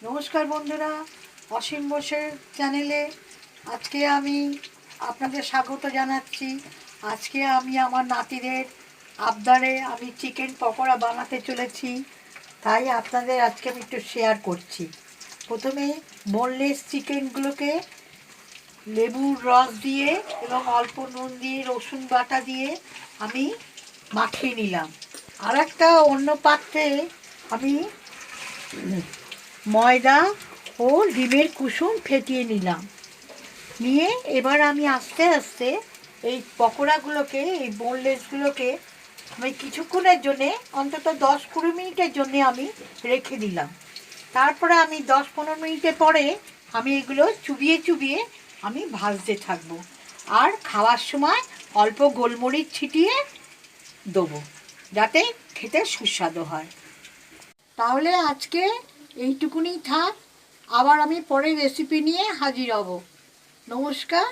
নমস্কার বন্ধুরা, অসীম বোসের চ্যানেলে আজকে আমি আপনাদের স্বাগত জানাচ্ছি। আজকে আমি আমার নাতিদের আবদারে আমি চিকেন পকোড়া বানাতে চলেছি, তাই আপনাদের আজকে আমি একটু শেয়ার করছি। প্রথমে বোনলেস চিকেনগুলোকে লেবুর রস দিয়ে এবং অল্প নুন দিয়ে রসুন বাটা দিয়ে আমি মাখিয়ে নিলাম। আর একটা অন্য পাত্রে আমি ময়দা ও ডিমের কুসুম ফেটিয়ে নিলাম। নিয়ে এবার আমি আস্তে আস্তে এই পকোড়াগুলোকে, এই বোনলেসগুলোকে আমি কিছুক্ষণের জন্যে, অন্তত 10-20 মিনিটের জন্যে আমি রেখে দিলাম। তারপরে আমি 10-15 মিনিটের পরে আমি এগুলো চুবিয়ে চুবিয়ে আমি ভাজতে থাকবো। আর খাওয়ার সময় অল্প গোলমরিচ ছিটিয়ে দেবো, যাতে খেতে সুস্বাদু হয়। তাহলে আজকে এইটুকুনি থাক। আবার আমি পরের রেসিপি নিয়ে হাজির হব। নমস্কার।